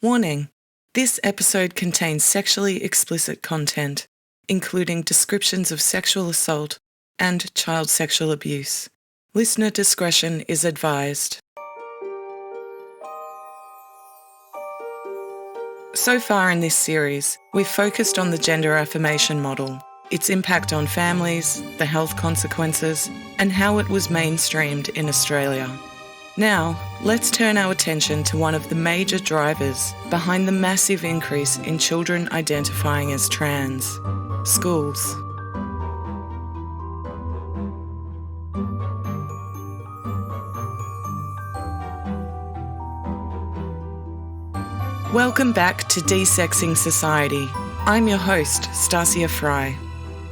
Warning: this episode contains sexually explicit content, including descriptions of sexual assault and child sexual abuse. Listener discretion is advised. So far in this series, we've focused on the gender affirmation model, its impact on families, the health consequences, and how it was mainstreamed in Australia. Now, let's turn our attention to one of the major drivers behind the massive increase in children identifying as trans: schools. Welcome back to Desexing Society. I'm your host, Stasia Fry.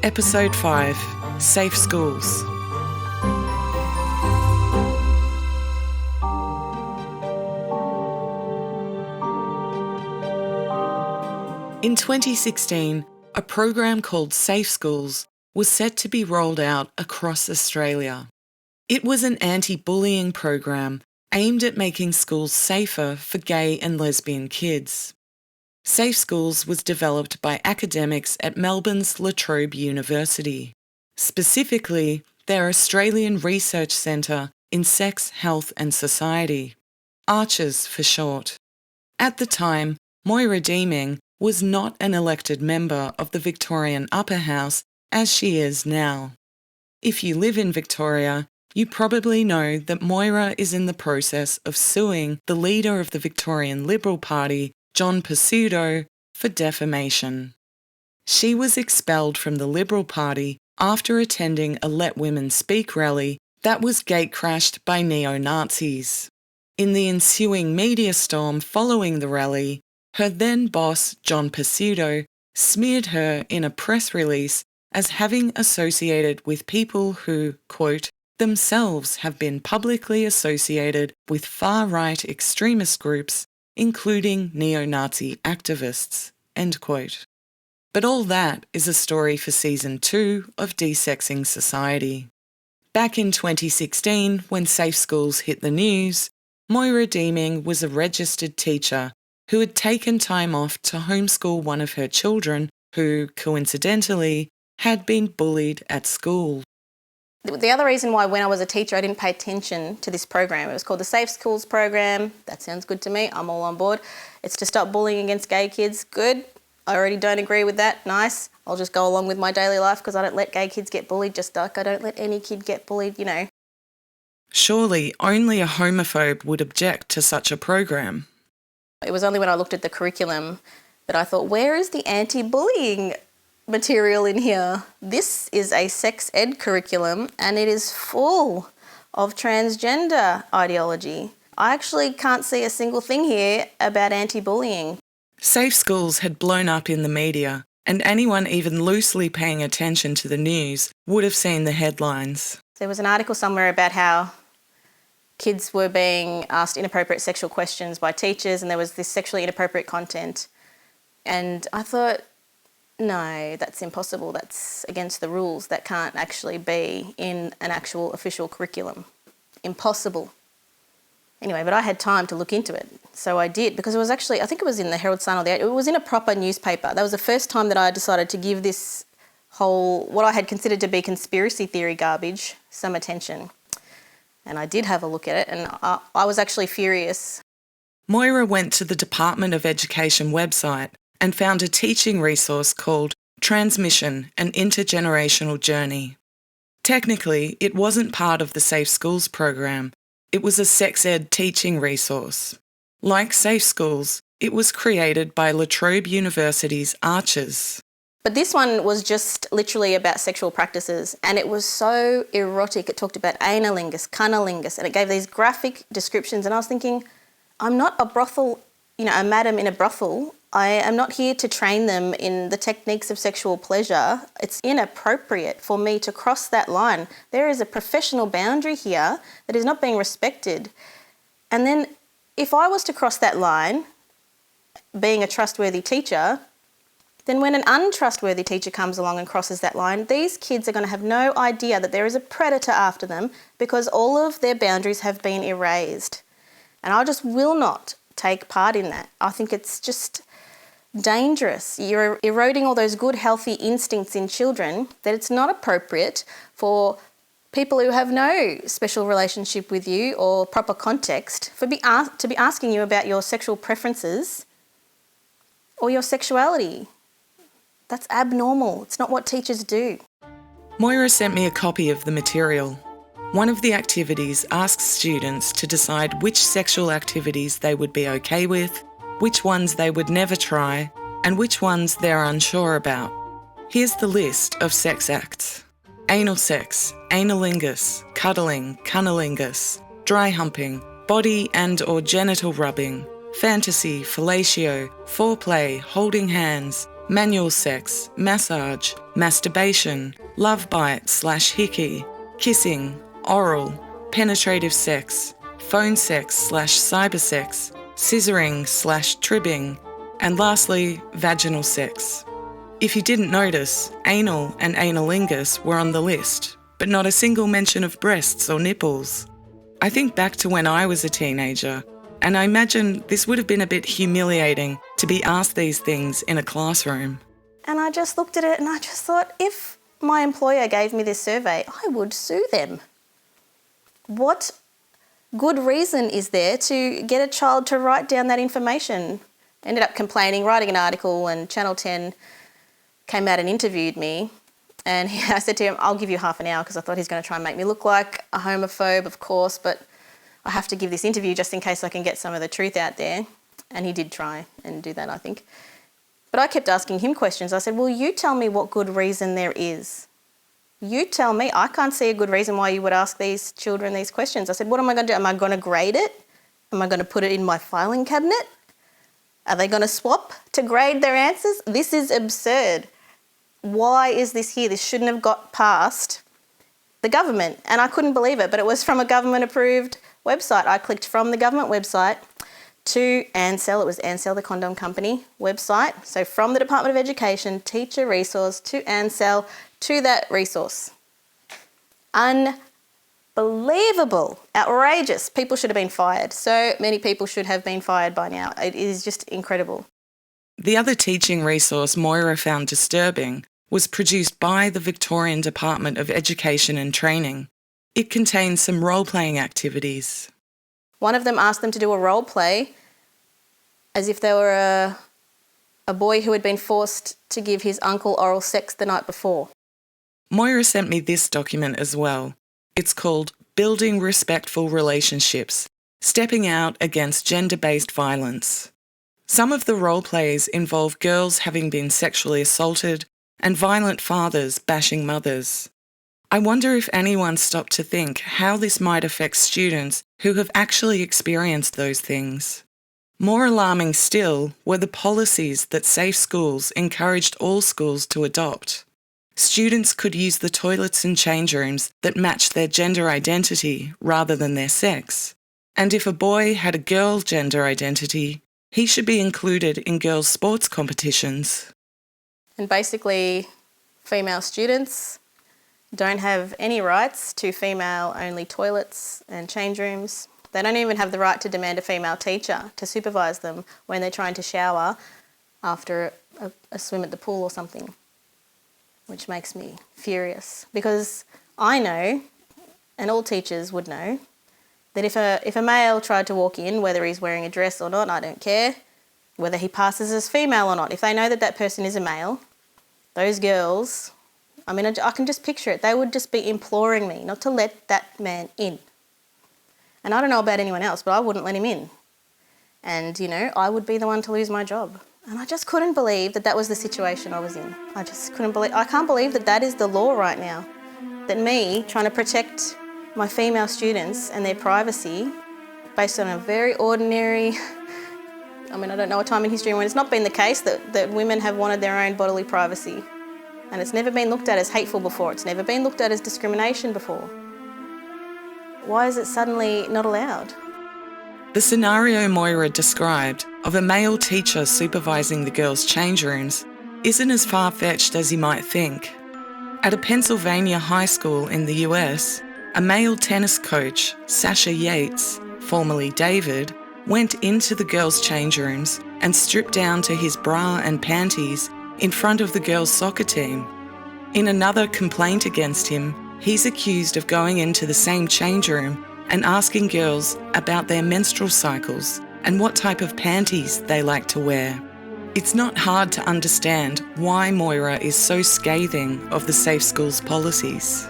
Episode 5, Safe Schools. In 2016, a program called Safe Schools was set to be rolled out across Australia. It was an anti-bullying program aimed at making schools safer for gay and lesbian kids. Safe Schools was developed by academics at Melbourne's La Trobe University, specifically their Australian Research Centre in Sex, Health and Society, ARCHES for short. At the time, Moira Deeming was not an elected member of the Victorian Upper House as she is now. If you live in Victoria, you probably know that Moira is in the process of suing the leader of the Victorian Liberal Party, John Pesutto, for defamation. She was expelled from the Liberal Party after attending a Let Women Speak rally that was gatecrashed by neo-Nazis. In the ensuing media storm following the rally, her then boss, John Pesutto, smeared her in a press release as having associated with people who, quote, themselves have been publicly associated with far-right extremist groups, including neo-Nazi activists, end quote. But all that is a story for Season 2 of Desexing Society. Back in 2016, when Safe Schools hit the news, Moira Deeming was a registered teacher who had taken time off to homeschool one of her children who, coincidentally, had been bullied at school. The other reason why when I was a teacher I didn't pay attention to this program, it was called the Safe Schools program. That sounds good to me, I'm all on board. It's to stop bullying against gay kids, good. I already don't agree with that, nice. I'll just go along with my daily life because I don't let gay kids get bullied, just like I don't let any kid get bullied, you know. Surely only a homophobe would object to such a program. It was only when I looked at the curriculum that I thought, where is the anti-bullying material in here? This is a sex ed curriculum and it is full of transgender ideology. I actually can't see a single thing here about anti-bullying. Safe Schools had blown up in the media, and anyone even loosely paying attention to the news would have seen the headlines. There was an article somewhere about how kids were being asked inappropriate sexual questions by teachers and there was this sexually inappropriate content. And I thought, no, that's impossible. That's against the rules. That can't actually be in an actual official curriculum. Impossible. Anyway, but I had time to look into it. So I did, because it was actually, I think it was in the Herald Sun or it was in a proper newspaper. That was the first time that I decided to give this whole, what I had considered to be conspiracy theory garbage, some attention. And I did have a look at it and I was actually furious. Moira went to the Department of Education website and found a teaching resource called Transmission: An Intergenerational Journey. Technically, it wasn't part of the Safe Schools program. It was a sex ed teaching resource. Like Safe Schools, it was created by La Trobe University's ARCHES. But this one was just literally about sexual practices and it was so erotic. It talked about analingus, cunnilingus, and it gave these graphic descriptions and I was thinking, I'm not a brothel, a madam in a brothel. I am not here to train them in the techniques of sexual pleasure. It's inappropriate for me to cross that line. There is a professional boundary here that is not being respected. And then if I was to cross that line, being a trustworthy teacher, then when an untrustworthy teacher comes along and crosses that line, these kids are going to have no idea that there is a predator after them because all of their boundaries have been erased. And I just will not take part in that. I think it's just dangerous. You're eroding all those good, healthy instincts in children, that it's not appropriate for people who have no special relationship with you or proper context to be asking you about your sexual preferences or your sexuality. That's abnormal. It's not what teachers do. Moira sent me a copy of the material. One of the activities asks students to decide which sexual activities they would be okay with, which ones they would never try, and which ones they're unsure about. Here's the list of sex acts: anal sex, analingus, cuddling, cunnilingus, dry humping, body and or genital rubbing, fantasy, fellatio, foreplay, holding hands, manual sex, massage, masturbation, love bite / hickey, kissing, oral, penetrative sex, phone sex / cyber sex, scissoring / tribbing, and lastly, vaginal sex. If you didn't notice, anal and analingus were on the list, but not a single mention of breasts or nipples. I think back to when I was a teenager, and I imagine this would have been a bit humiliating to be asked these things in a classroom. And I just looked at it and I just thought, if my employer gave me this survey, I would sue them. What good reason is there to get a child to write down that information? Ended up complaining, writing an article, and Channel 10 came out and interviewed me. And I said to him, I'll give you half an hour, because I thought he's going to try and make me look like a homophobe, of course, but I have to give this interview just in case I can get some of the truth out there. And he did try and do that, I think. But I kept asking him questions. I said, well, you tell me what good reason there is. You tell me. I can't see a good reason why you would ask these children these questions. I said, what am I going to do? Am I going to grade it? Am I going to put it in my filing cabinet? Are they going to swap to grade their answers? This is absurd. Why is this here? This shouldn't have got past the government. And I couldn't believe it, but it was from a government-approved website. I clicked from the government website to Ansell. It was Ansell, the condom company website. So from the Department of Education, teacher resource, to Ansell, to that resource. Unbelievable. Outrageous. People should have been fired. So many people should have been fired by now. It is just incredible. The other teaching resource Moira found disturbing was produced by the Victorian Department of Education and Training. It contains some role-playing activities. One of them asked them to do a role play as if they were a boy who had been forced to give his uncle oral sex the night before. Moira sent me this document as well. It's called Building Respectful Relationships, Stepping Out Against Gender-Based Violence. Some of the role plays involve girls having been sexually assaulted and violent fathers bashing mothers. I wonder if anyone stopped to think how this might affect students who have actually experienced those things. More alarming still were the policies that Safe Schools encouraged all schools to adopt. Students could use the toilets and change rooms that matched their gender identity rather than their sex. And if a boy had a girl gender identity, he should be included in girls' sports competitions. And basically, female students don't have any rights to female-only toilets and change rooms. They don't even have the right to demand a female teacher to supervise them when they're trying to shower after a swim at the pool or something, which makes me furious. Because I know, and all teachers would know, that if a male tried to walk in, whether he's wearing a dress or not, I don't care, whether he passes as female or not, if they know that that person is a male, those girls, I mean, I can just picture it. They would just be imploring me not to let that man in. And I don't know about anyone else, but I wouldn't let him in. And, you know, I would be the one to lose my job. And I just couldn't believe that that was the situation I was in. I can't believe that that is the law right now. That me trying to protect my female students and their privacy based on a very ordinary, I mean, I don't know a time in history when it's not been the case that women have wanted their own bodily privacy. And it's never been looked at as hateful before. It's never been looked at as discrimination before. Why is it suddenly not allowed? The scenario Moira described of a male teacher supervising the girls' change rooms isn't as far-fetched as you might think. At a Pennsylvania high school in the US, a male tennis coach, Sasha Yates, formerly David, went into the girls' change rooms and stripped down to his bra and panties in front of the girls' soccer team. In another complaint against him, he's accused of going into the same change room and asking girls about their menstrual cycles and what type of panties they like to wear. It's not hard to understand why Moira is so scathing of the Safe Schools policies.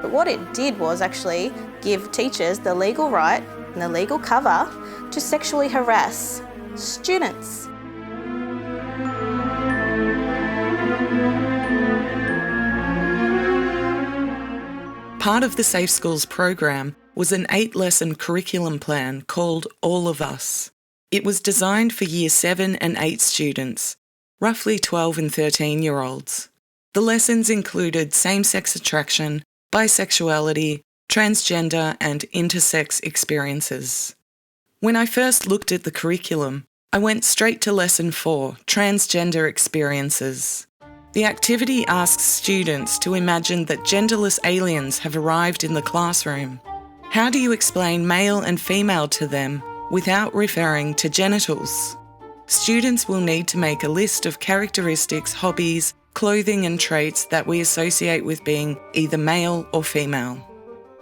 But what it did was actually give teachers the legal right and the legal cover to sexually harass students. Part of the Safe Schools program was an 8-lesson curriculum plan called All of Us. It was designed for Year 7 and 8 students, roughly 12 and 13-year-olds. The lessons included same-sex attraction, bisexuality, transgender and intersex experiences. When I first looked at the curriculum, I went straight to Lesson 4, Transgender Experiences. The activity asks students to imagine that genderless aliens have arrived in the classroom. How do you explain male and female to them without referring to genitals? Students will need to make a list of characteristics, hobbies, clothing and traits that we associate with being either male or female.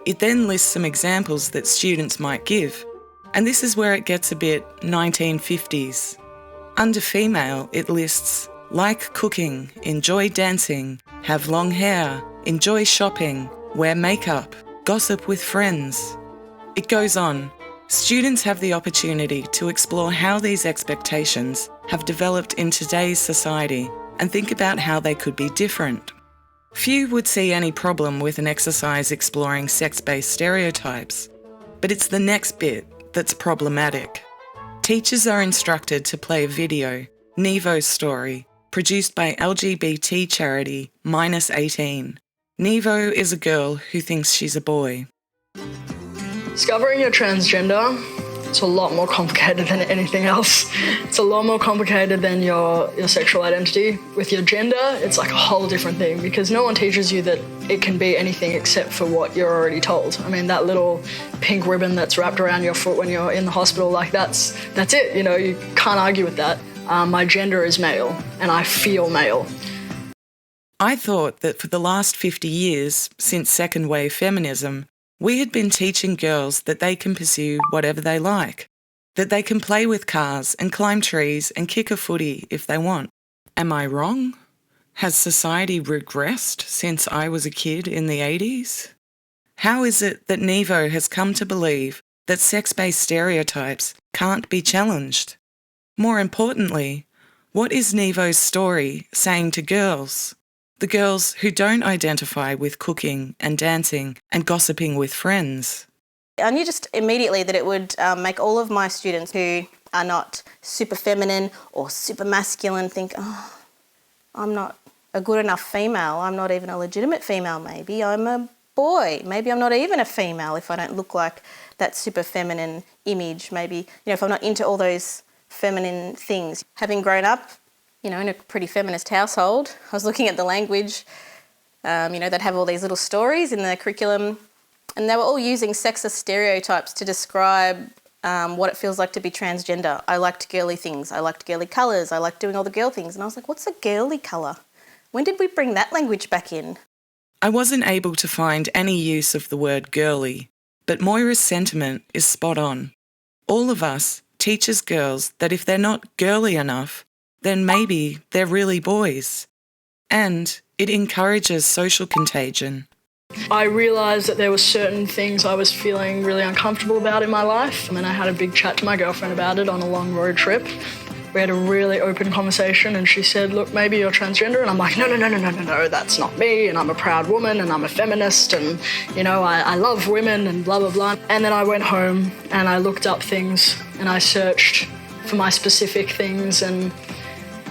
It then lists some examples that students might give, and this is where it gets a bit 1950s. Under female, it lists like cooking, enjoy dancing, have long hair, enjoy shopping, wear makeup, gossip with friends. It goes on. Students have the opportunity to explore how these expectations have developed in today's society and think about how they could be different. Few would see any problem with an exercise exploring sex-based stereotypes, but it's the next bit that's problematic. Teachers are instructed to play a video, Nevo's Story, produced by LGBT charity -18. Nevo is a girl who thinks she's a boy. Discovering you're transgender, it's a lot more complicated than anything else. It's a lot more complicated than your sexual identity. With your gender, it's like a whole different thing because no one teaches you that it can be anything except for what you're already told. I mean, that little pink ribbon that's wrapped around your foot when you're in the hospital, like that's it, you know, you can't argue with that. My gender is male and I feel male. I thought that for the last 50 years, since second wave feminism, we had been teaching girls that they can pursue whatever they like, that they can play with cars and climb trees and kick a footy if they want. Am I wrong? Has society regressed since I was a kid in the 80s? How is it that Nevo has come to believe that sex-based stereotypes can't be challenged? More importantly, what is Nevo's story saying to girls? The girls who don't identify with cooking and dancing and gossiping with friends. I knew just immediately that it would make all of my students who are not super feminine or super masculine think, oh, I'm not a good enough female. I'm not even a legitimate female maybe. I'm a boy. Maybe I'm not even a female if I don't look like that super feminine image. Maybe, you know, if I'm not into all those feminine things. Having grown up, you know, in a pretty feminist household, I was looking at the language, you know, they'd have all these little stories in the curriculum and they were all using sexist stereotypes to describe what it feels like to be transgender. I liked girly things, I liked girly colours, I liked doing all the girl things. And I was like, what's a girly colour? When did we bring that language back in? I wasn't able to find any use of the word girly, but Moira's sentiment is spot on. All of us teaches girls that if they're not girly enough, then maybe they're really boys. And it encourages social contagion. I realised that there were certain things I was feeling really uncomfortable about in my life. And then I had a big chat to my girlfriend about it on a long road trip. We had a really open conversation and she said, look, maybe you're transgender. And I'm like, no, that's not me. And I'm a proud woman and I'm a feminist and, you know, I love women and blah, blah, blah. And then I went home and I looked up things and I searched for my specific things and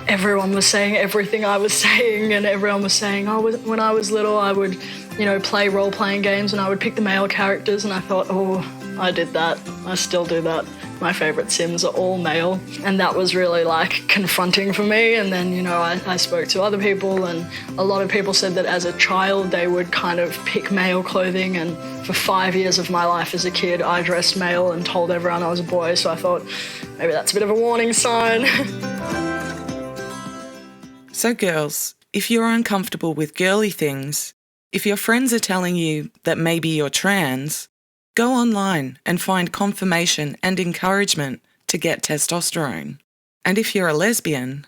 everyone was saying everything I was saying and everyone was saying, oh, when I was little I would, you know, play role-playing games and I would pick the male characters and I thought, oh, I did that. I still do that. My favourite Sims are all male, and that was really like confronting for me. And then, you know, I spoke to other people, and a lot of people said that as a child they would kind of pick male clothing, and for 5 years of my life as a kid I dressed male and told everyone I was a boy, so I thought maybe that's a bit of a warning sign. So girls, if you're uncomfortable with girly things, if your friends are telling you that maybe you're trans, go online and find confirmation and encouragement to get testosterone. And if you're a lesbian,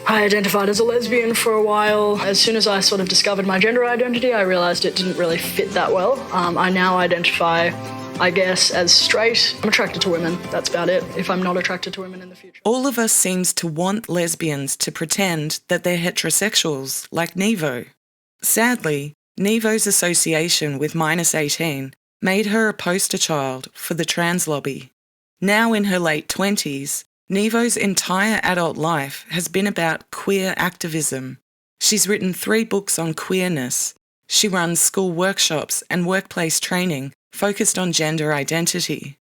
I identified as a lesbian for a while. As soon as I sort of discovered my gender identity, I realised it didn't really fit that well. I now identify, I guess, as straight. I'm attracted to women. That's about it, if I'm not attracted to women in the future. all of us seems to want lesbians to pretend that they're heterosexuals, like Nevo. Sadly, Nevo's association with -18 made her a poster child for the trans lobby. Now in her late 20s, Nevo's entire adult life has been about queer activism. She's written 3 books on queerness. She runs school workshops and workplace training focused on gender identity.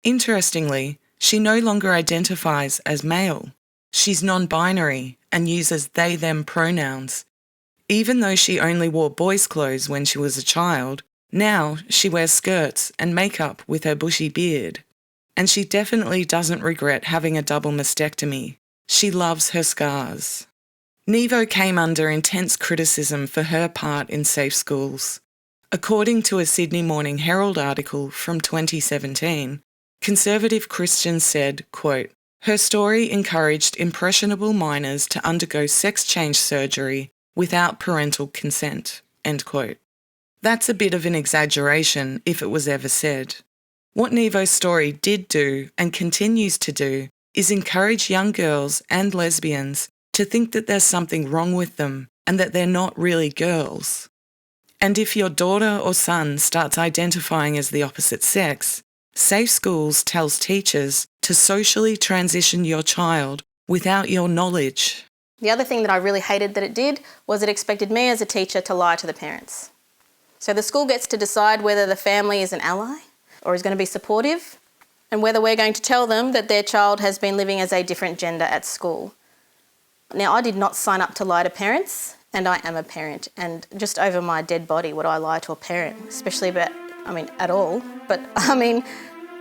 Interestingly, she no longer identifies as male. She's non-binary and uses they-them pronouns. Even though she only wore boys' clothes when she was a child, now she wears skirts and makeup with her bushy beard. And she definitely doesn't regret having a double mastectomy. She loves her scars. Nevo came under intense criticism for her part in safe schools. According to a Sydney Morning Herald article from 2017, conservative Christians said, quote, "Her story encouraged impressionable minors to undergo sex change surgery without parental consent," end quote. That's a bit of an exaggeration if it was ever said. What Nevo's story did do and continues to do is encourage young girls and lesbians to think that there's something wrong with them and that they're not really girls. And if your daughter or son starts identifying as the opposite sex, Safe Schools tells teachers to socially transition your child without your knowledge. The other thing that I really hated that it did was it expected me as a teacher to lie to the parents. So the school gets to decide whether the family is an ally or is going to be supportive, and whether we're going to tell them that their child has been living as a different gender at school. Now, I did not sign up to lie to parents, and I am a parent, and just over my dead body would I lie to a parent, especially about, at all, but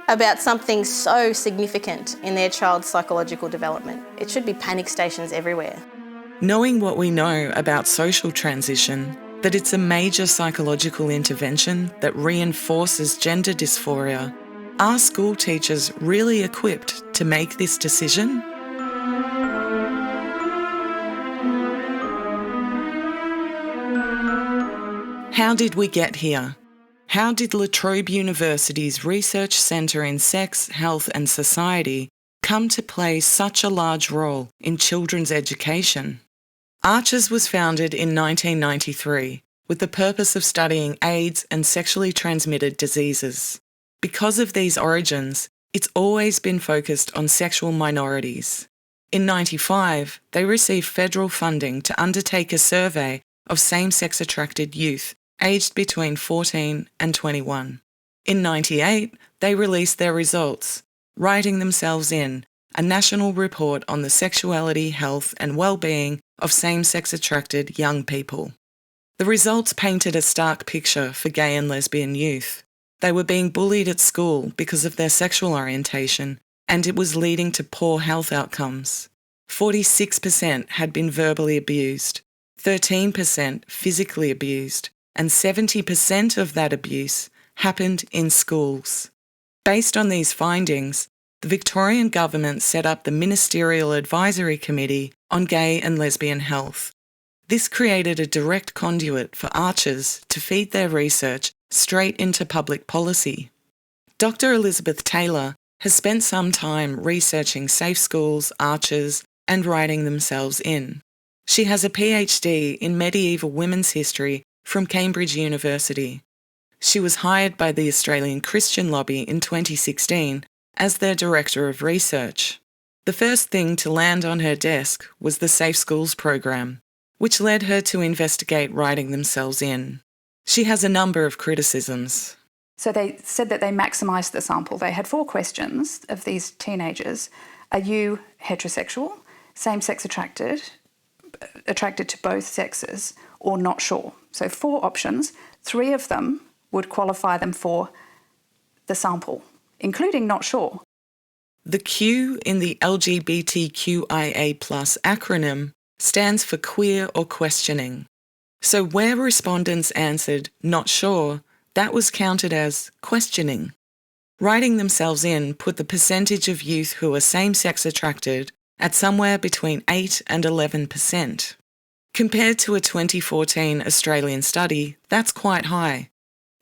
about something so significant in their child's psychological development. It should be panic stations everywhere. Knowing what we know about social transition, that it's a major psychological intervention that reinforces gender dysphoria, are school teachers really equipped to make this decision? How did we get here? How did La Trobe University's Research Centre in Sex, Health and Society come to play such a large role in children's education? Arches was founded in 1993 with the purpose of studying AIDS and sexually transmitted diseases. Because of these origins, it's always been focused on sexual minorities. In 1995, they received federal funding to undertake a survey of same-sex attracted youth aged between 14 and 21. In 1998, they released their results, writing themselves in a national report on the sexuality, health and well-being of same-sex attracted young people. The results painted a stark picture for gay and lesbian youth. They were being bullied at school because of their sexual orientation, and it was leading to poor health outcomes. 46% had been verbally abused, 13% physically abused, and 70% of that abuse happened in schools. Based on these findings, the Victorian government set up the Ministerial Advisory Committee on Gay and Lesbian Health. This created a direct conduit for Arches to feed their research straight into public policy. Dr. Elisabeth Taylor has spent some time researching safe schools, Arches, and writing themselves in. She has a PhD in medieval women's history from Cambridge University. She was hired by the Australian Christian Lobby in 2016 as their Director of Research. The first thing to land on her desk was the Safe Schools program, which led her to investigate writing themselves in. She has a number of criticisms. So they said that they maximised the sample. They had 4 questions of these teenagers. Are you heterosexual, same-sex attracted to both sexes, or not sure? So 4 options. 3 of them would qualify them for the sample, including not sure. The Q in the LGBTQIA+ acronym stands for queer or questioning. So where respondents answered not sure, that was counted as questioning. Writing themselves in put the percentage of youth who are same-sex attracted at somewhere between 8 and 11%. Compared to a 2014 Australian study, that's quite high.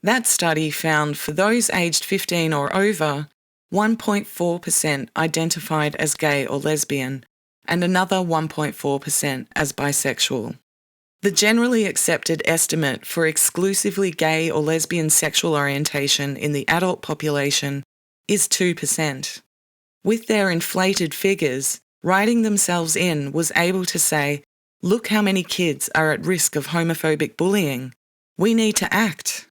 That study found for those aged 15 or over, 1.4% identified as gay or lesbian, and another 1.4% as bisexual. The generally accepted estimate for exclusively gay or lesbian sexual orientation in the adult population is 2%. With their inflated figures, writing themselves in was able to say, look how many kids are at risk of homophobic bullying. We need to act.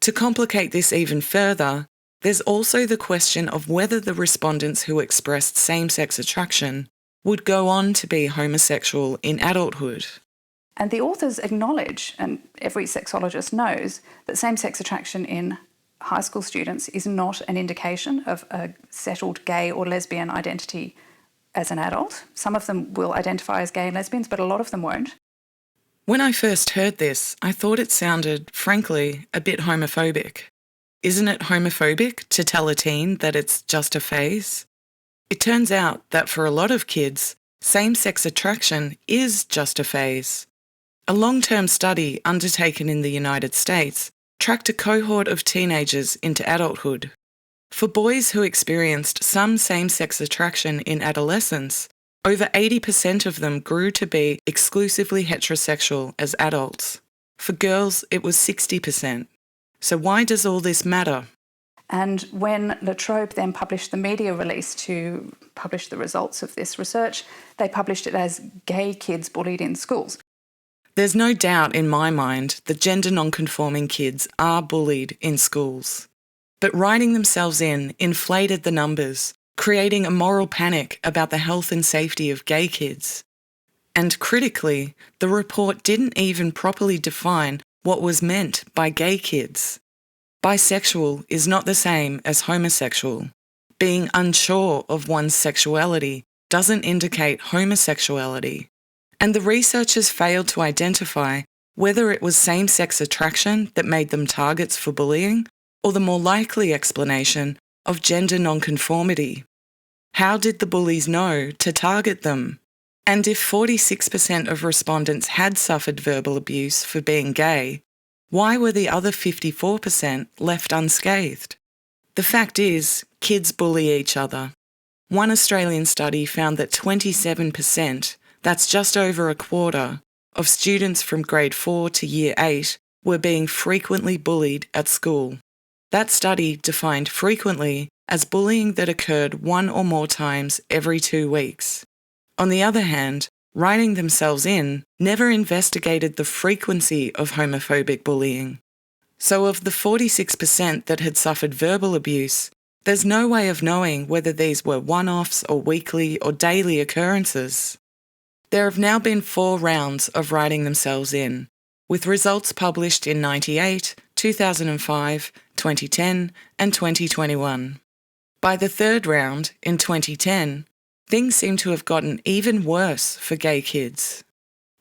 To complicate this even further, there's also the question of whether the respondents who expressed same-sex attraction would go on to be homosexual in adulthood. And the authors acknowledge, and every sexologist knows, that same-sex attraction in high school students is not an indication of a settled gay or lesbian identity as an adult. Some of them will identify as gay and lesbians, but a lot of them won't. When I first heard this, I thought it sounded, frankly, a bit homophobic. Isn't it homophobic to tell a teen that it's just a phase? It turns out that for a lot of kids, same-sex attraction is just a phase. A long-term study undertaken in the United States tracked a cohort of teenagers into adulthood. For boys who experienced some same-sex attraction in adolescence, over 80% of them grew to be exclusively heterosexual as adults. For girls, it was 60%. So why does all this matter? And when La Trobe then published the media release to publish the results of this research, they published it as gay kids bullied in schools. There's no doubt in my mind that gender non-conforming kids are bullied in schools. But writing themselves in inflated the numbers, creating a moral panic about the health and safety of gay kids. And critically, the report didn't even properly define what was meant by gay kids. Bisexual is not the same as homosexual. Being unsure of one's sexuality doesn't indicate homosexuality. And the researchers failed to identify whether it was same-sex attraction that made them targets for bullying or the more likely explanation of gender nonconformity. How did the bullies know to target them? And if 46% of respondents had suffered verbal abuse for being gay, why were the other 54% left unscathed? The fact is, kids bully each other. One Australian study found that 27%, that's just over a quarter, of students from grade 4 to year 8 were being frequently bullied at school. That study defined frequently as bullying that occurred 1 or more times every 2 weeks. On the other hand, writing themselves in never investigated the frequency of homophobic bullying. So of the 46% that had suffered verbal abuse, there's no way of knowing whether these were one-offs or weekly or daily occurrences. There have now been 4 rounds of writing themselves in, with results published in 98, 2005, 2010 and 2021. By the 3rd round, in 2010, things seem to have gotten even worse for gay kids.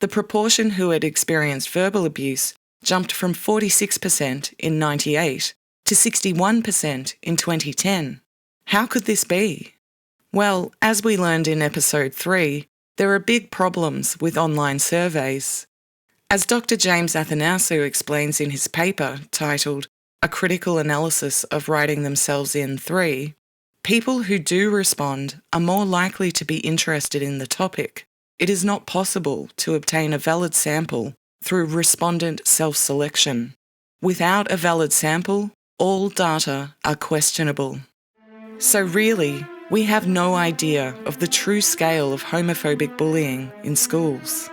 The proportion who had experienced verbal abuse jumped from 46% in 98 to 61% in 2010. How could this be? Well, as we learned in episode 3, there are big problems with online surveys. As Dr. James Athanasiou explains in his paper titled A Critical Analysis of Writing Themselves in 3, people who do respond are more likely to be interested in the topic. It is not possible to obtain a valid sample through respondent self-selection. Without a valid sample, all data are questionable. So really, we have no idea of the true scale of homophobic bullying in schools.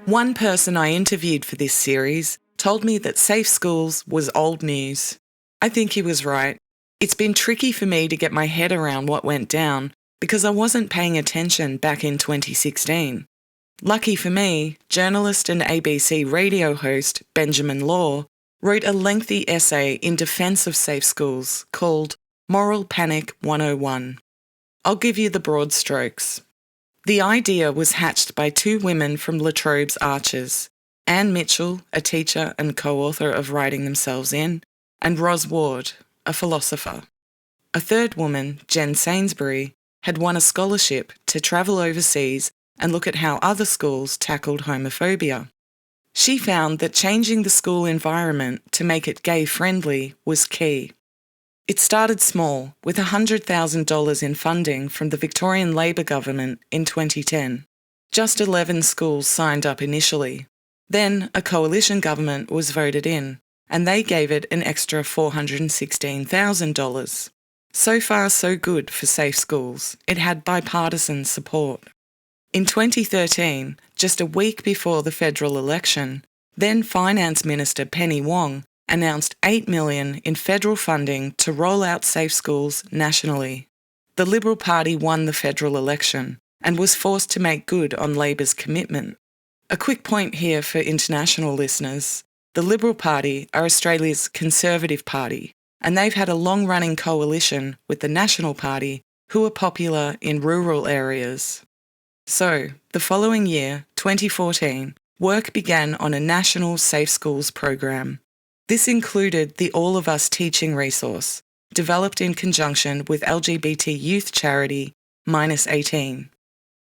One person I interviewed for this series told me that safe schools was old news. I think he was right. It's been tricky for me to get my head around what went down because I wasn't paying attention back in 2016. Lucky for me, journalist and ABC radio host Benjamin Law wrote a lengthy essay in defence of safe schools called Moral Panic 101. I'll give you the broad strokes. The idea was hatched by two women from La Trobe's Archers, Anne Mitchell, a teacher and co-author of Writing Themselves In, and Ros Ward, a philosopher. A third woman, Jen Sainsbury, had won a scholarship to travel overseas and look at how other schools tackled homophobia. She found that changing the school environment to make it gay-friendly was key. It started small, with $100,000 in funding from the Victorian Labor government in 2010. Just 11 schools signed up initially. Then a coalition government was voted in, and they gave it an extra $416,000. So far, so good for safe schools. It had bipartisan support. In 2013, just a week before the federal election, then Finance Minister Penny Wong announced $8 million in federal funding to roll out safe schools nationally. The Liberal Party won the federal election and was forced to make good on Labor's commitment. A quick point here for international listeners. The Liberal Party are Australia's Conservative Party, and they've had a long-running coalition with the National Party, who are popular in rural areas. So, the following year, 2014, work began on a national safe schools program. This included the All of Us teaching resource, developed in conjunction with LGBT youth charity -18.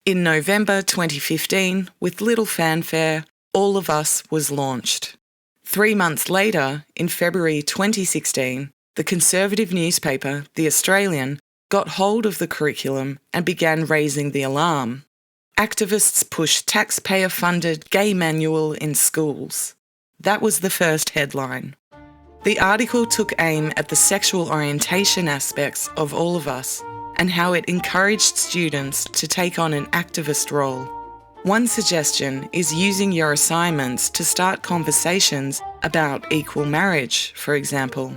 In November 2015, with little fanfare, All of Us was launched. 3 months later, in February 2016, the conservative newspaper, The Australian, got hold of the curriculum and began raising the alarm. Activists pushed taxpayer-funded gay manual in schools. That was the first headline. The article took aim at the sexual orientation aspects of All of Us and how it encouraged students to take on an activist role. One suggestion is using your assignments to start conversations about equal marriage, for example.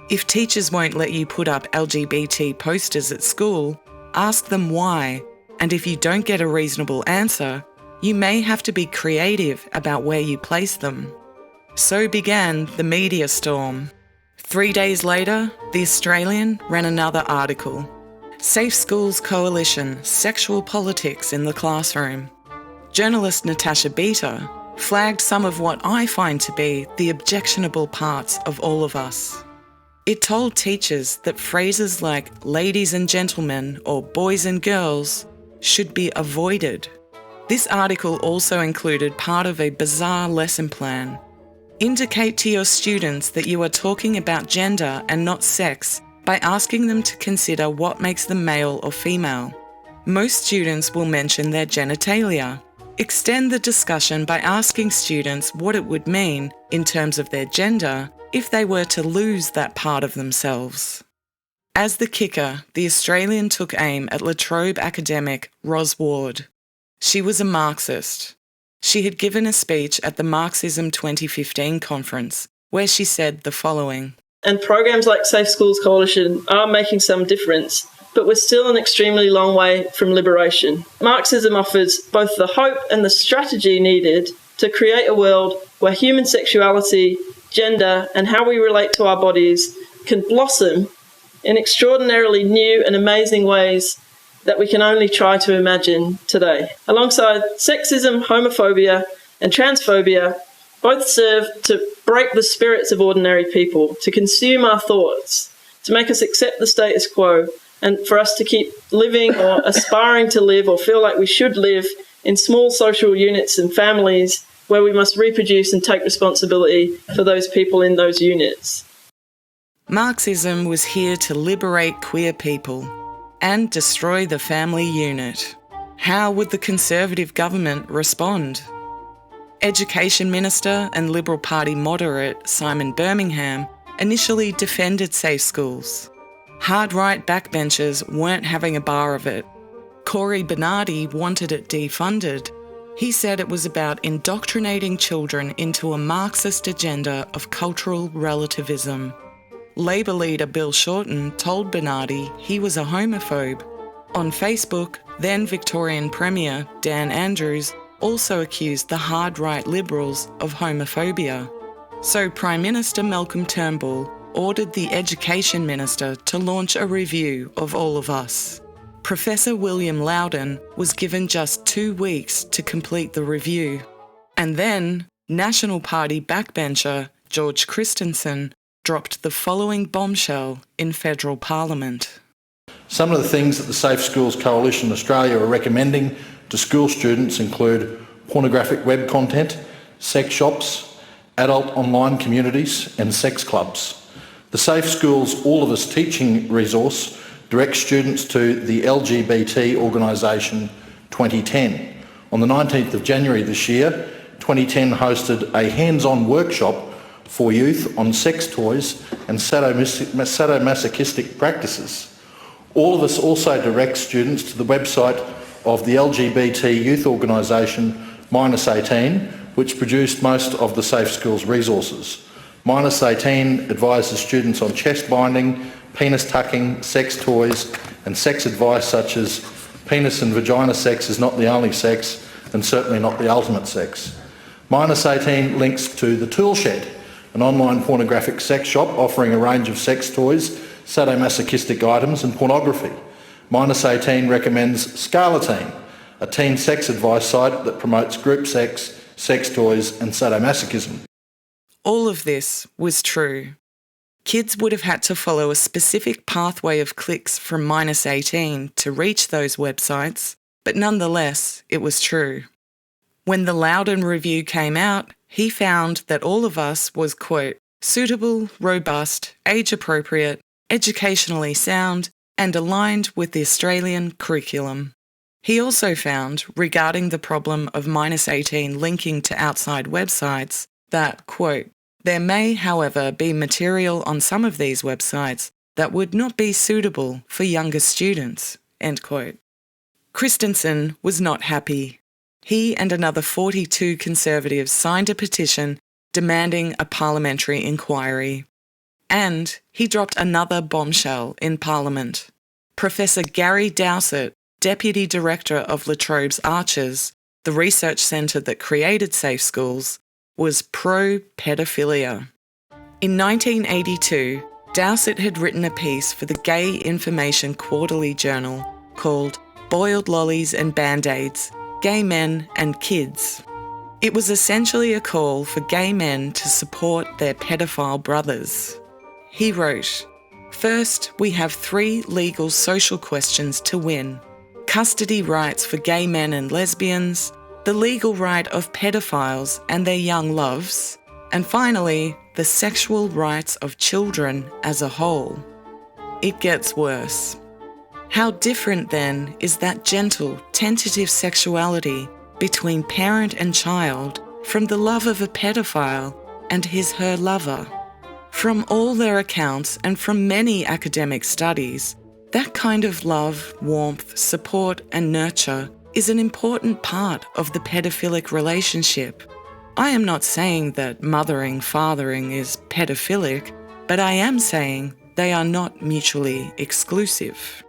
If teachers won't let you put up LGBT posters at school, ask them why, and if you don't get a reasonable answer, you may have to be creative about where you place them. So began the media storm. 3 days later, The Australian ran another article. Safe Schools Coalition, Sexual Politics in the Classroom. Journalist Natasha Beta flagged some of what I find to be the objectionable parts of All of Us. It told teachers that phrases like ladies and gentlemen or boys and girls should be avoided. This article also included part of a bizarre lesson plan. Indicate to your students that you are talking about gender and not sex by asking them to consider what makes them male or female. Most students will mention their genitalia. Extend the discussion by asking students what it would mean in terms of their gender if they were to lose that part of themselves. As the kicker, The Australian took aim at La Trobe academic Ros Ward. She was a Marxist. She had given a speech at the Marxism 2015 conference where she said the following. And programs like Safe Schools Coalition are making some difference, but we're still an extremely long way from liberation. Marxism offers both the hope and the strategy needed to create a world where human sexuality, gender, and how we relate to our bodies can blossom in extraordinarily new and amazing ways that we can only try to imagine today. Alongside sexism, homophobia, and transphobia, both serve to break the spirits of ordinary people, to consume our thoughts, to make us accept the status quo, and for us to keep living or aspiring to live or feel like we should live in small social units and families where we must reproduce and take responsibility for those people in those units. Marxism was here to liberate queer people and destroy the family unit. How would the Conservative government respond? Education Minister and Liberal Party moderate Simon Birmingham initially defended safe schools. Hard-right backbenchers weren't having a bar of it. Corey Bernardi wanted it defunded. He said it was about indoctrinating children into a Marxist agenda of cultural relativism. Labor leader Bill Shorten told Bernardi he was a homophobe. On Facebook, then Victorian Premier Dan Andrews also accused the hard-right Liberals of homophobia. So Prime Minister Malcolm Turnbull ordered the Education Minister to launch a review of All of Us. Professor William Loudon was given just 2 weeks to complete the review. And then National Party backbencher George Christensen dropped the following bombshell in federal parliament. Some of the things that the Safe Schools Coalition Australia are recommending to school students include pornographic web content, sex shops, adult online communities and sex clubs. The Safe Schools All of Us teaching resource directs students to the LGBT organisation 2010. On the 19th of January this year, 2010 hosted a hands-on workshop for youth on sex toys and sadomasochistic practices. All of Us also directs students to the website of the LGBT youth organisation -18, which produced most of the Safe Schools resources. -18 advises students on chest binding, penis tucking, sex toys and sex advice such as penis and vagina sex is not the only sex and certainly not the ultimate sex. -18 links to the Tool Shed, an online pornographic sex shop offering a range of sex toys, sadomasochistic items and pornography. -18 recommends Scarletine, a teen sex advice site that promotes group sex, sex toys and sadomasochism. All of this was true. Kids would have had to follow a specific pathway of clicks from -18 to reach those websites, but nonetheless, it was true. When the Loudon review came out, he found that All of Us was, quote, suitable, robust, age-appropriate, educationally sound, and aligned with the Australian curriculum. He also found, regarding the problem of -18 linking to outside websites, that, quote, there may, however, be material on some of these websites that would not be suitable for younger students, end quote. Christensen was not happy. He and another 42 Conservatives signed a petition demanding a parliamentary inquiry. And he dropped another bombshell in Parliament. Professor Gary Dowsett, Deputy Director of La Trobe's Archers, the research centre that created Safe Schools, was pro-pedophilia. In 1982, Dowsett had written a piece for the Gay Information Quarterly Journal called Boiled Lollies and Band-Aids, Gay Men and Kids. It was essentially a call for gay men to support their pedophile brothers. He wrote, first, we have 3 legal social questions to win. Custody rights for gay men and lesbians, the legal right of pedophiles and their young loves, and finally, the sexual rights of children as a whole. It gets worse. How different, then, is that gentle, tentative sexuality between parent and child from the love of a pedophile and his/her lover? From all their accounts and from many academic studies, that kind of love, warmth, support and nurture is an important part of the pedophilic relationship. I am not saying that mothering, fathering is pedophilic, but I am saying they are not mutually exclusive.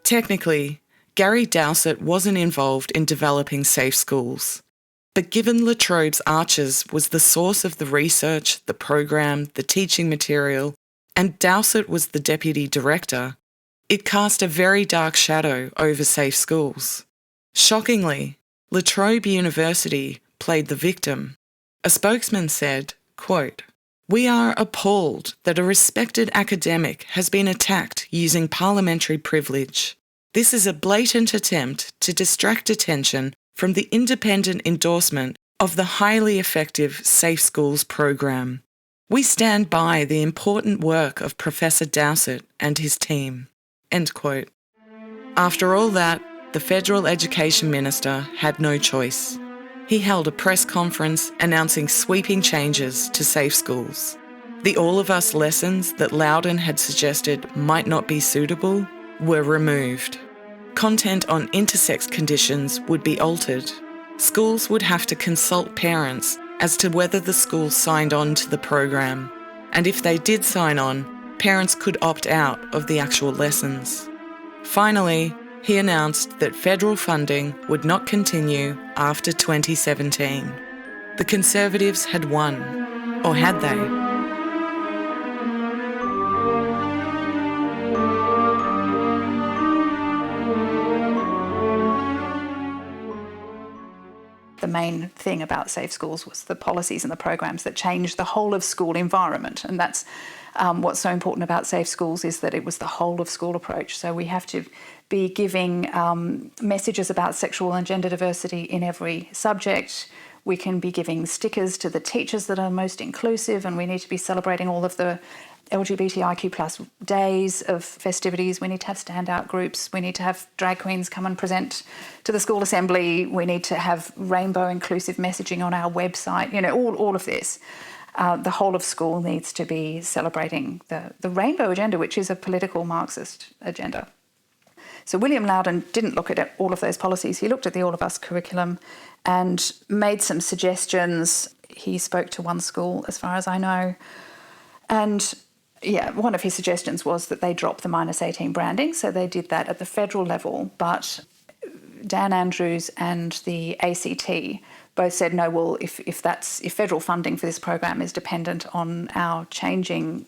Technically, Gary Dowsett wasn't involved in developing Safe Schools, but given La Trobe's Archers was the source of the research, the program, the teaching material, and Dowsett was the deputy director, it cast a very dark shadow over Safe Schools. Shockingly, La Trobe University played the victim. A spokesman said, quote, we are appalled that a respected academic has been attacked using parliamentary privilege. This is a blatant attempt to distract attention from the independent endorsement of the highly effective Safe Schools program. We stand by the important work of Professor Dowsett and his team. End quote. After all that, the Federal Education Minister had no choice. He held a press conference announcing sweeping changes to Safe Schools. The All of Us lessons that Loudon had suggested might not be suitable were removed. Content on intersex conditions would be altered. schools would have to consult parents as to whether the school signed on to the program, and if they did sign on, parents could opt out of the actual lessons. Finally, he announced that federal funding would not continue after 2017. The Conservatives had won, or had they? The main thing about Safe Schools was the policies and the programs that changed the whole of school environment. And that's what's so important about Safe Schools, is that it was the whole of school approach. So we have to be giving messages about sexual and gender diversity in every subject. We can be giving stickers to the teachers that are most inclusive, and we need to be celebrating all of the LGBTIQ plus days of festivities. We need to have standout groups. We need to have drag queens come and present to the school assembly. We need to have rainbow inclusive messaging on our website. All of this. The whole of school needs to be celebrating the rainbow agenda, which is a political Marxist agenda. So William Loudon didn't look at all of those policies. He looked at the All of Us curriculum and made some suggestions. He spoke to one school, as far as I know, and one of his suggestions was that they drop the -18 branding. So they did that at the federal level, but Dan Andrews and the ACT both said, no, well, if federal funding for this program is dependent on our changing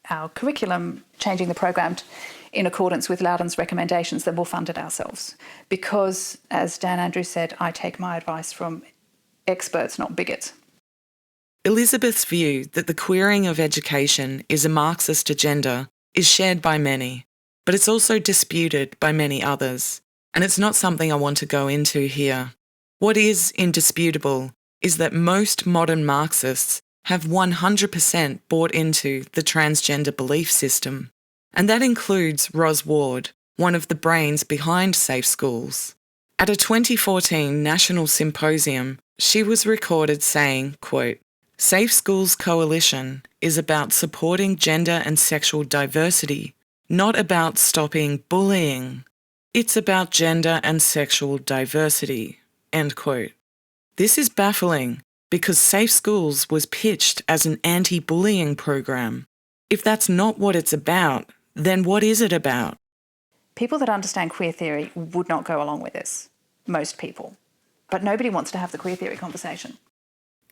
our curriculum, changing the program in accordance with Loudon's recommendations, then we'll fund it ourselves. Because, as Dan Andrews said, I take my advice from experts, not bigots. Elisabeth's view that the queering of education is a Marxist agenda is shared by many, but it's also disputed by many others, and it's not something I want to go into here. What is indisputable is that most modern Marxists have 100% bought into the transgender belief system, and that includes Ros Ward, one of the brains behind Safe Schools. At a 2014 national symposium, she was recorded saying, quote, "Safe Schools Coalition is about supporting gender and sexual diversity, not about stopping bullying. It's about gender and sexual diversity." End quote. This is baffling because Safe Schools was pitched as an anti-bullying program. If that's not what it's about, then what is it about? People that understand queer theory would not go along with this. Most people. But nobody wants to have the queer theory conversation.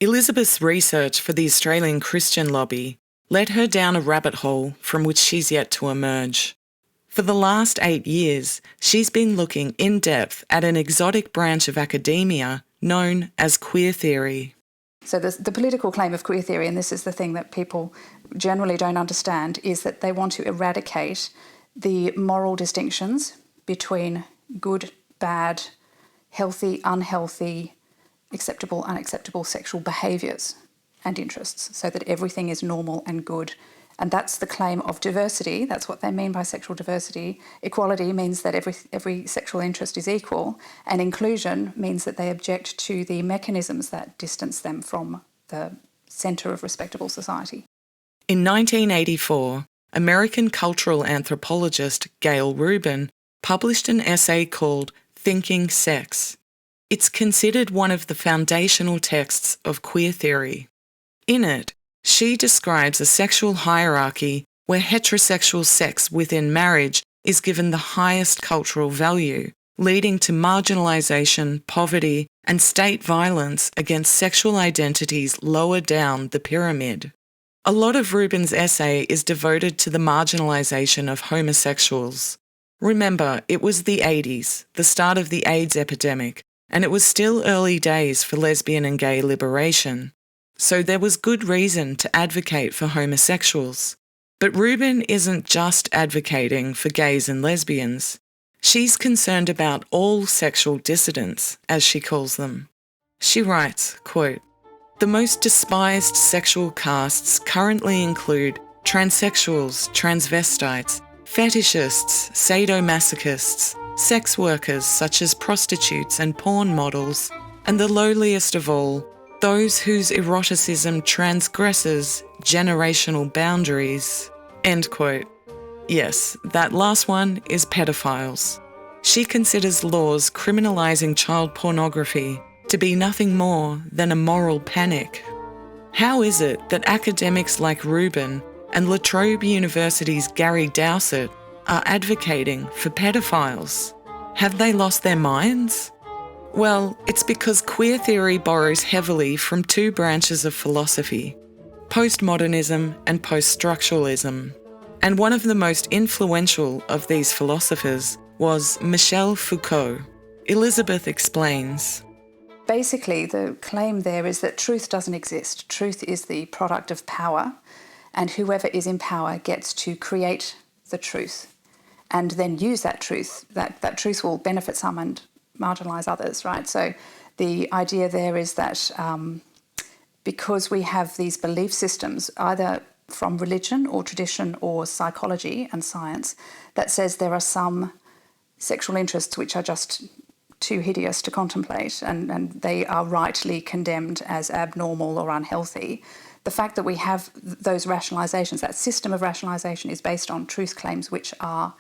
Elisabeth's research for the Australian Christian Lobby led her down a rabbit hole from which she's yet to emerge. For the last 8 years, she's been looking in depth at an exotic branch of academia known as queer theory. So the political claim of queer theory, and this is the thing that people generally don't understand, is that they want to eradicate the moral distinctions between good, bad, healthy, unhealthy, acceptable, unacceptable sexual behaviours and interests, so that everything is normal and good. And that's the claim of diversity. That's what they mean by sexual diversity. Equality means that every sexual interest is equal, and inclusion means that they object to the mechanisms that distance them from the centre of respectable society. In 1984, American cultural anthropologist Gail Rubin published an essay called Thinking Sex. It's considered one of the foundational texts of queer theory. In it, she describes a sexual hierarchy where heterosexual sex within marriage is given the highest cultural value, leading to marginalisation, poverty, and state violence against sexual identities lower down the pyramid. A lot of Rubin's essay is devoted to the marginalisation of homosexuals. Remember, it was the 80s, the start of the AIDS epidemic, and it was still early days for lesbian and gay liberation. So there was good reason to advocate for homosexuals. But Rubin isn't just advocating for gays and lesbians. She's concerned about all sexual dissidents, as she calls them. She writes, quote, "The most despised sexual castes currently include transsexuals, transvestites, fetishists, sadomasochists, sex workers such as prostitutes and porn models, and the lowliest of all, those whose eroticism transgresses generational boundaries." End quote. Yes, that last one is pedophiles. She considers laws criminalising child pornography to be nothing more than a moral panic. How is it that academics like Rubin and La Trobe University's Gary Dowsett are advocating for pedophiles? Have they lost their minds? Well, it's because queer theory borrows heavily from two branches of philosophy, postmodernism and post-structuralism. And one of the most influential of these philosophers was Michel Foucault. Elisabeth explains. Basically, the claim there is that truth doesn't exist. Truth is the product of power, and whoever is in power gets to create the truth and then use that truth. That truth will benefit some and marginalise others, right? So the idea there is that because we have these belief systems, either from religion or tradition or psychology and science, that says there are some sexual interests which are just too hideous to contemplate and they are rightly condemned as abnormal or unhealthy. The fact that we have those rationalisations, that system of rationalisation is based on truth claims which are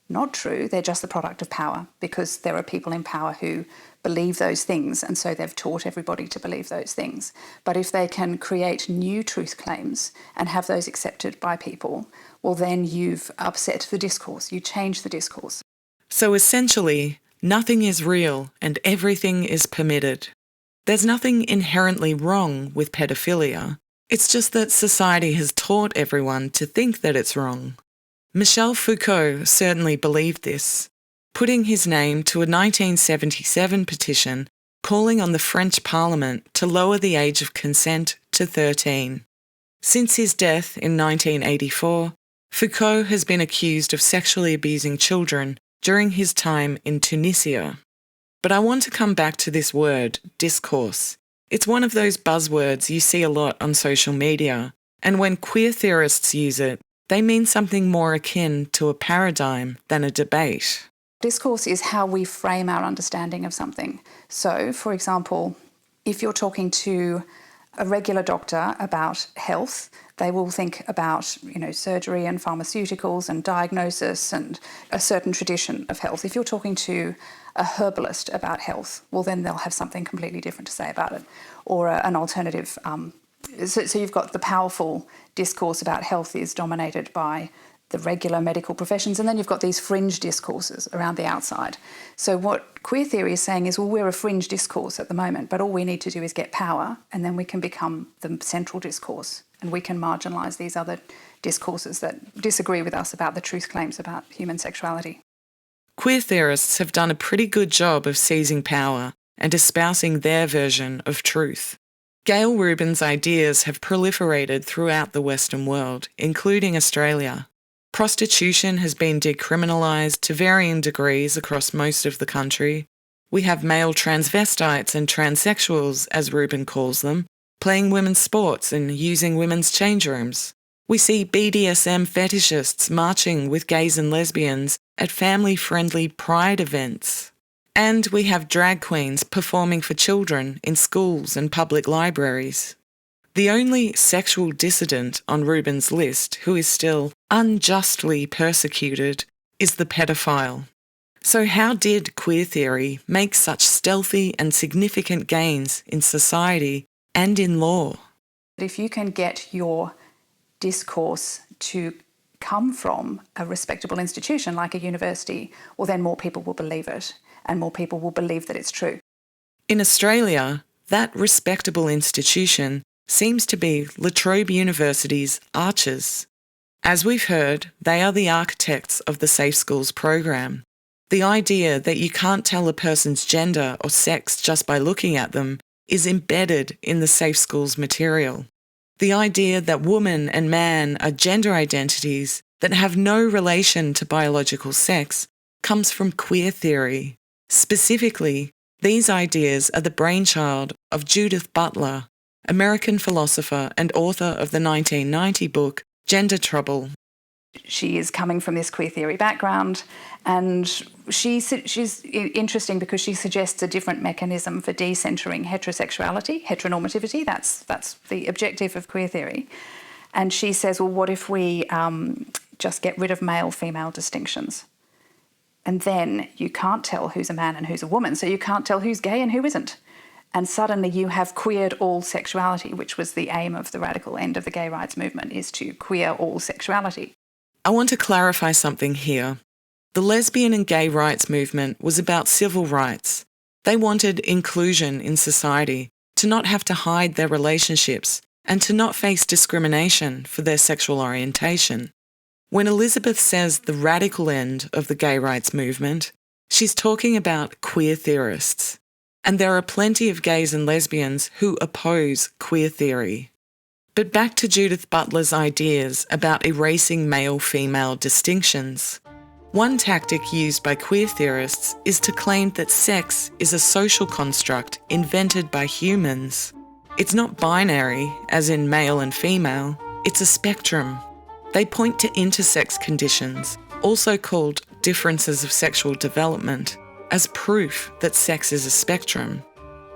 not true. They're just the product of power because there are people in power who believe those things and so they've taught everybody to believe those things. But if they can create new truth claims and have those accepted by people, well then you've upset the discourse, you change the discourse. So essentially, nothing is real and everything is permitted. There's nothing inherently wrong with pedophilia. It's just that society has taught everyone to think that it's wrong. Michel Foucault certainly believed this, putting his name to a 1977 petition calling on the French Parliament to lower the age of consent to 13. Since his death in 1984, Foucault has been accused of sexually abusing children during his time in Tunisia. But I want to come back to this word, discourse. It's one of those buzzwords you see a lot on social media, and when queer theorists use it, they mean something more akin to a paradigm than a debate. Discourse is how we frame our understanding of something. So, for example, if you're talking to a regular doctor about health, they will think about, surgery and pharmaceuticals and diagnosis and a certain tradition of health. If you're talking to a herbalist about health, well, then they'll have something completely different to say about it, or an alternative. So you've got the powerful discourse about health is dominated by the regular medical professions, and then you've got these fringe discourses around the outside. So what queer theory is saying is, well, we're a fringe discourse at the moment, but all we need to do is get power, and then we can become the central discourse, and we can marginalise these other discourses that disagree with us about the truth claims about human sexuality. Queer theorists have done a pretty good job of seizing power and espousing their version of truth. Gail Rubin's ideas have proliferated throughout the Western world, including Australia. Prostitution has been decriminalised to varying degrees across most of the country. We have male transvestites and transsexuals, as Rubin calls them, playing women's sports and using women's change rooms. We see BDSM fetishists marching with gays and lesbians at family-friendly pride events. And we have drag queens performing for children in schools and public libraries. The only sexual dissident on Rubin's list who is still unjustly persecuted is the pedophile. So how did queer theory make such stealthy and significant gains in society and in law? If you can get your discourse to come from a respectable institution like a university, well, then more people will believe it and more people will believe that it's true. In Australia, that respectable institution seems to be La Trobe University's Archers. As we've heard, they are the architects of the Safe Schools program. The idea that you can't tell a person's gender or sex just by looking at them is embedded in the Safe Schools material. The idea that woman and man are gender identities that have no relation to biological sex comes from queer theory. Specifically, these ideas are the brainchild of Judith Butler, American philosopher and author of the 1990 book Gender Trouble. She is coming from this queer theory background, and she's interesting because she suggests a different mechanism for decentering heterosexuality, heteronormativity. That's the objective of queer theory. And she says, well, what if we just get rid of male-female distinctions? And then you can't tell who's a man and who's a woman, so you can't tell who's gay and who isn't. and suddenly you have queered all sexuality, which was the aim of the radical end of the gay rights movement, is to queer all sexuality. I want to clarify something here. The lesbian and gay rights movement was about civil rights. They wanted inclusion in society, to not have to hide their relationships and to not face discrimination for their sexual orientation. When Elisabeth says the radical end of the gay rights movement, she's talking about queer theorists. And there are plenty of gays and lesbians who oppose queer theory. But back to Judith Butler's ideas about erasing male-female distinctions. One tactic used by queer theorists is to claim that sex is a social construct invented by humans. It's not binary, as in male and female, it's a spectrum. They point to intersex conditions, also called differences of sexual development, as proof that sex is a spectrum.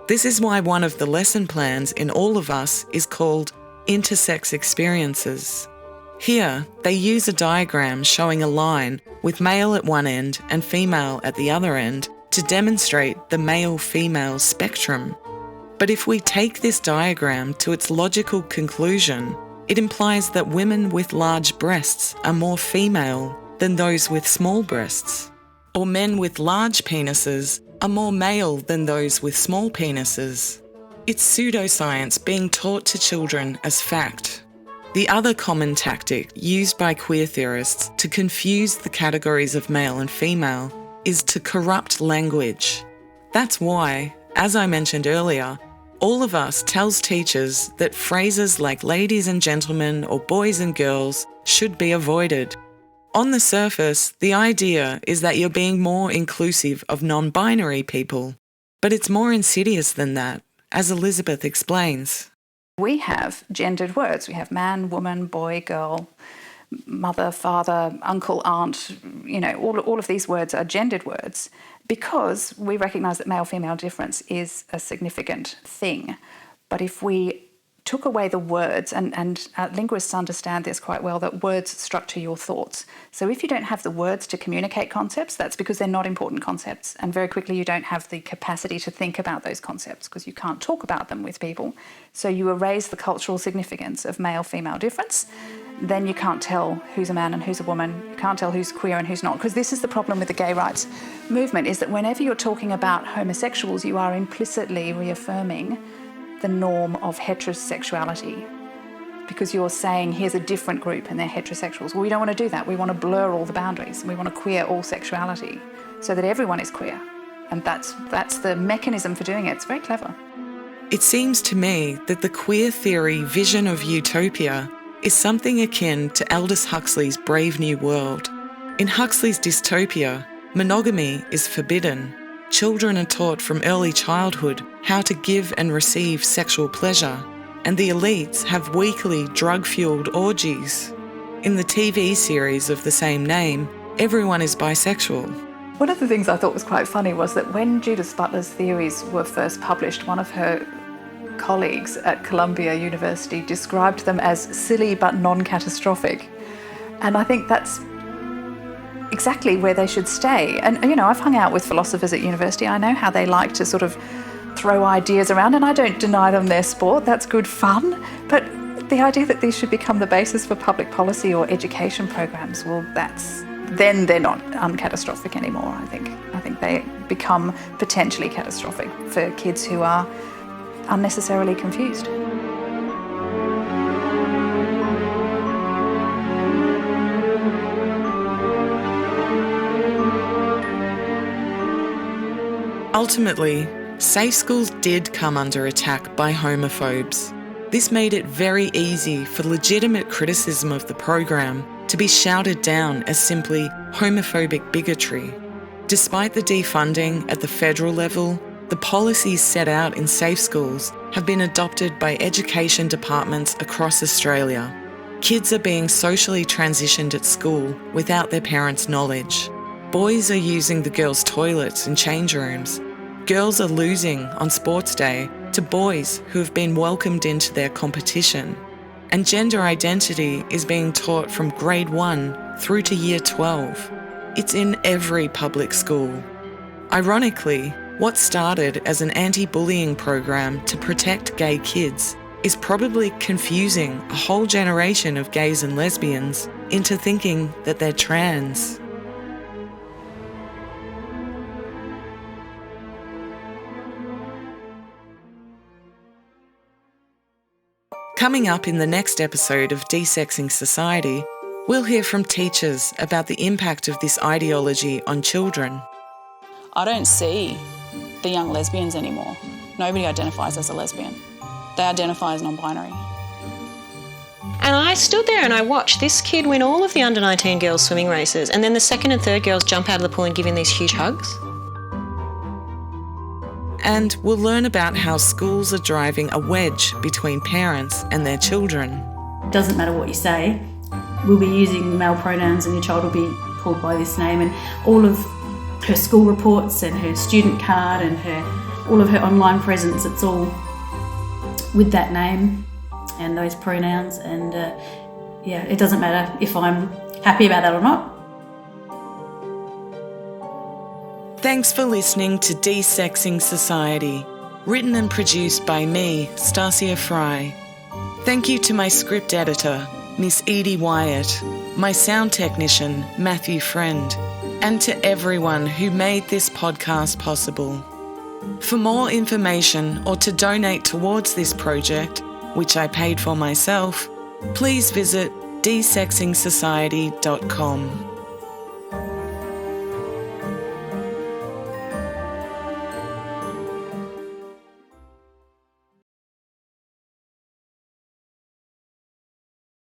This is why one of the lesson plans in All of Us is called Intersex Experiences. Here, they use a diagram showing a line with male at one end and female at the other end to demonstrate the male-female spectrum. But if we take this diagram to its logical conclusion, it implies that women with large breasts are more female than those with small breasts, or men with large penises are more male than those with small penises. It's pseudoscience being taught to children as fact. The other common tactic used by queer theorists to confuse the categories of male and female is to corrupt language. That's why, as I mentioned earlier, All of Us tells teachers that phrases like ladies and gentlemen or boys and girls should be avoided. On the surface, the idea is that you're being more inclusive of non-binary people, but it's more insidious than that, as Elisabeth explains. We have gendered words. We have man, woman, boy, girl, mother, father, uncle, aunt, all of these words are gendered words because we recognise that male-female difference is a significant thing. But if we took away the words, and linguists understand this quite well, that words structure your thoughts. So if you don't have the words to communicate concepts, that's because they're not important concepts. And very quickly you don't have the capacity to think about those concepts because you can't talk about them with people. So you erase the cultural significance of male-female difference. Then you can't tell who's a man and who's a woman. You can't tell who's queer and who's not. Because this is the problem with the gay rights movement, is that whenever you're talking about homosexuals, you are implicitly reaffirming the norm of heterosexuality, because you're saying here's a different group and they're heterosexuals. Well, we don't want to do that. We want to blur all the boundaries. We want to queer all sexuality so that everyone is queer. And that's the mechanism for doing it. It's very clever. It seems to me that the queer theory vision of utopia is something akin to Aldous Huxley's Brave New World. In Huxley's dystopia, monogamy is forbidden. Children are taught from early childhood how to give and receive sexual pleasure, and the elites have weekly drug-fueled orgies. In the TV series of the same name, everyone is bisexual. One of the things I thought was quite funny was that when Judith Butler's theories were first published, one of her colleagues at Columbia University described them as silly but non-catastrophic. And I think that's exactly where they should stay. And, I've hung out with philosophers at university. I know how they like to sort of throw ideas around, and I don't deny them their sport. That's good fun. But the idea that these should become the basis for public policy or education programs, well, then they're not uncatastrophic anymore, I think. I think they become potentially catastrophic for kids who are unnecessarily confused. Ultimately, safe schools did come under attack by homophobes. This made it very easy for legitimate criticism of the program to be shouted down as simply homophobic bigotry. Despite the defunding at the federal level, the policies set out in safe schools have been adopted by education departments across Australia. Kids are being socially transitioned at school without their parents' knowledge. Boys are using the girls' toilets and change rooms. Girls are losing on sports day to boys who have been welcomed into their competition. And gender identity is being taught from grade 1 through to year 12. It's in every public school. Ironically, What started as an anti-bullying program to protect gay kids is probably confusing a whole generation of gays and lesbians into thinking that they're trans. Coming up in the next episode of Desexing Society, we'll hear from teachers about the impact of this ideology on children. I don't see the young lesbians anymore. Nobody identifies as a lesbian. They identify as non-binary. And I stood there and I watched this kid win all of the under 19 girls swimming races, and then the second and third girls jump out of the pool and give him these huge hugs. And we'll learn about how schools are driving a wedge between parents and their children. It doesn't matter what you say, we'll be using male pronouns and your child will be called by this name, and all of her school reports and her student card and all of her online presence, it's all with that name and those pronouns, and it doesn't matter if I'm happy about that or not. Thanks for listening to Desexing Society, written and produced by me, Stasia Fry. Thank you to my script editor, Miss Edie Wyatt, my sound technician, Matthew Friend, and to everyone who made this podcast possible. For more information or to donate towards this project, which I paid for myself, please visit desexingsociety.com.